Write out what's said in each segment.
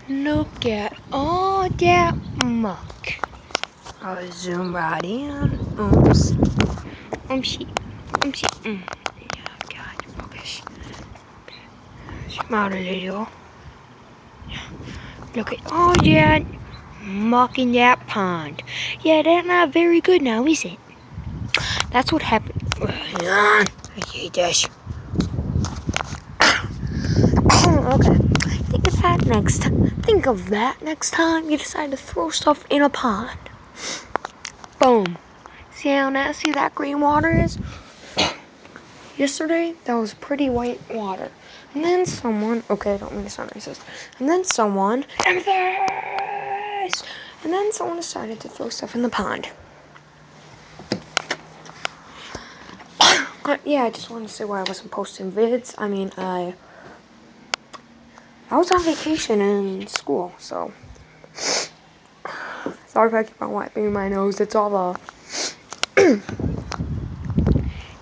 Look at all that muck. I'll zoom right in. Oops. Oopsie. Oopsie. Yeah, God, focus. Okay. Zoom out a little. Look at all that muck in that pond. Yeah, that's not very good now, is it? That's what happened. I hate this. Okay. Think of that next time you decide to throw stuff in a pond. Boom. See how nasty that green water is? Yesterday, that was pretty white water. And then someone, okay, I don't mean to sound racist. And then someone, amethyst! And then someone decided to throw stuff in the pond. Yeah, I just wanted to say why I wasn't posting vids. I mean, I was on vacation in school, so. Sorry if I keep on wiping my nose. It's all the.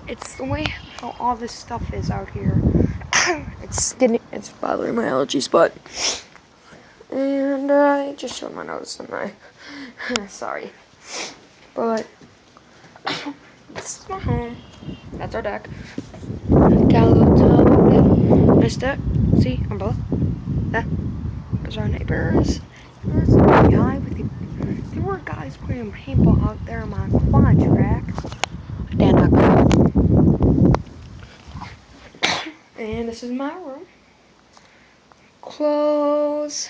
It's the way how all this stuff is out here. It's bothering my allergies, but. And I just showed my nose, and I. Sorry. But. This is my home. That's our deck. Got a little tub over there. Nice deck. See, umbrella. That. Those are our neighbors. There's a guy with it. There were guys playing paintball out there on my quad track. They're not good. And this is my room. Clothes.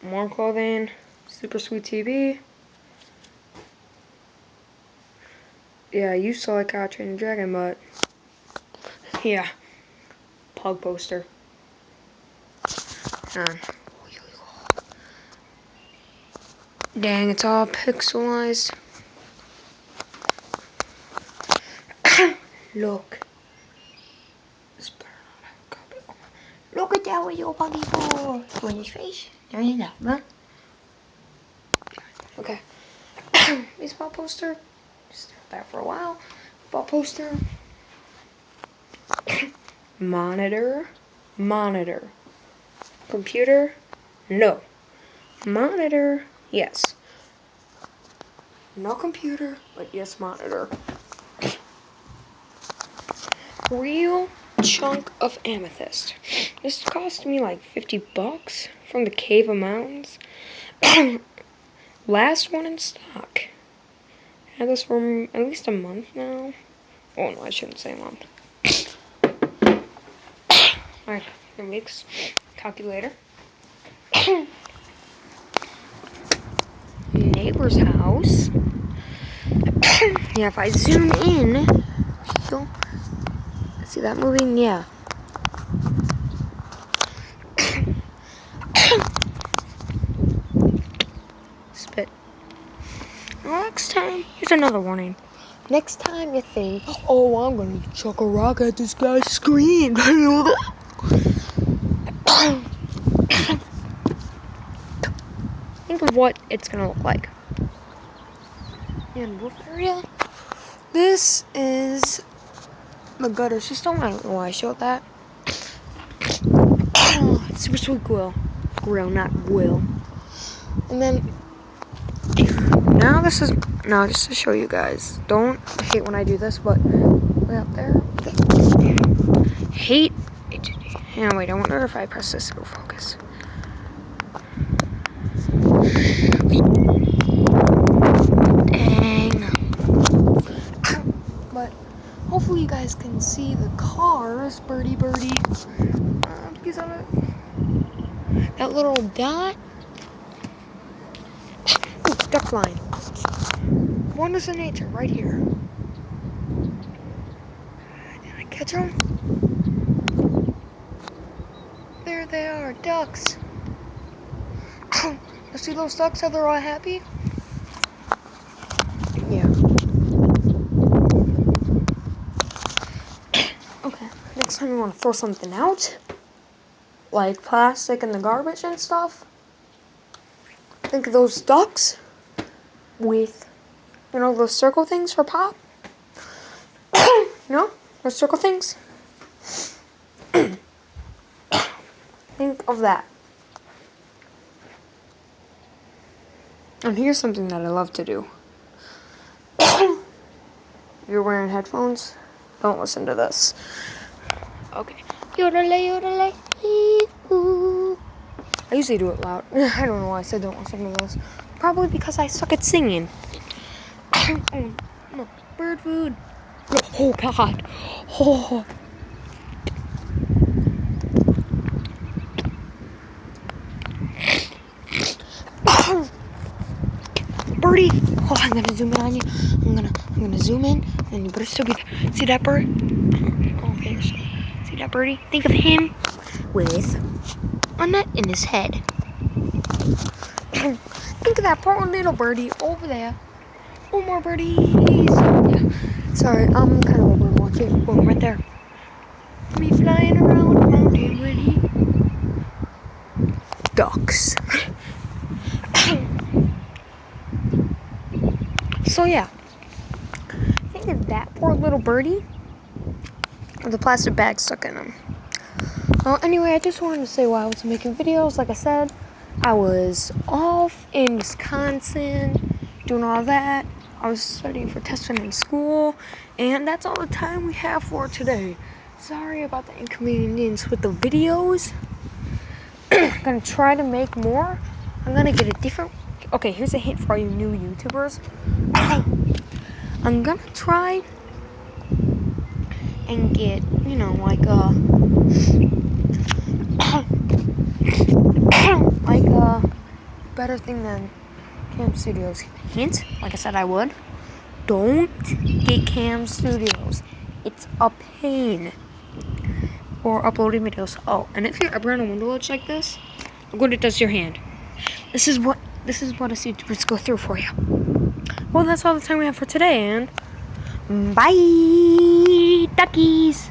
More clothing. Super sweet TV. Yeah, I used to like How to Train Your Dragon, but yeah. Pug poster. Dang, it's all pixelized. Look. Look at that little buggy for. Swing his face. There you go, huh? Okay. Baseball poster. Just have that for a while. Ball poster. Monitor. Monitor. Computer. No. Monitor. Yes. No computer, but yes monitor. Real chunk of amethyst. This cost me like $50 from the Cave of Mountains. Last one in stock. Had this for at least a month now. Oh no, I shouldn't say a month. Alright, 3 weeks. Calculator. Neighbor's house. Yeah, if I zoom in, you'll see that moving? Yeah. Spit. Next time, here's another warning. Next time you think, oh, I'm gonna chuck a rock at this guy's screen. Think of what it's gonna look like. In roof area, this is the gutter system. I don't know why I showed that. Super sweet grill. Grill, not grill. And then, now just to show you guys. Don't hate when I do this, but way up there. Hate it. Yeah, wait, I wonder if I press this, it'll focus. Dang. But hopefully you guys can see the cars, birdie. Because of it. That little dot. Ooh, duck flying. Wonders of nature, right here. Did I catch them? There they are, ducks. You see those ducks, how they're all happy? Yeah. Okay, next time you want to throw something out, like plastic in the garbage and stuff, think of those ducks with, those circle things for pop. Those circle things. Think of that. And here's something that I love to do. You're wearing headphones? Don't listen to this. Okay. Yodelay, yodelay, ooh. I usually do it loud. I don't know why I said don't listen to this. Probably because I suck at singing. Oh, no. Bird food. Oh, God. Oh. Birdie. Oh, I'm gonna zoom in on you. I'm gonna zoom in, and you better still be there. See that bird? Okay, so see that birdie? Think of him with a nut in his head. Think of that poor little birdie over there. Oh, more birdies. Yeah. Sorry, I'm kind of over watching. Boom, right there. Me flying around the mountain with ducks. So yeah, think of that poor little birdie with a plastic bag stuck in him. Well, anyway, I just wanted to say while I was making videos, like I said, I was off in Wisconsin doing all that. I was studying for testing in school, and that's all the time we have for today. Sorry about the inconvenience with the videos. I'm gonna try to make more. I'm gonna get a different. Okay, here's a hint for all you new YouTubers. I'm gonna try and get, like like a better thing than Cam Studios. Hint, like I said I would. Don't get Cam Studios. It's a pain for uploading videos. Oh, and if you're ever on a window ledge like this, look what it does to your hand. This is what us YouTubers go through for you. Well, that's all the time we have for today, and bye, duckies.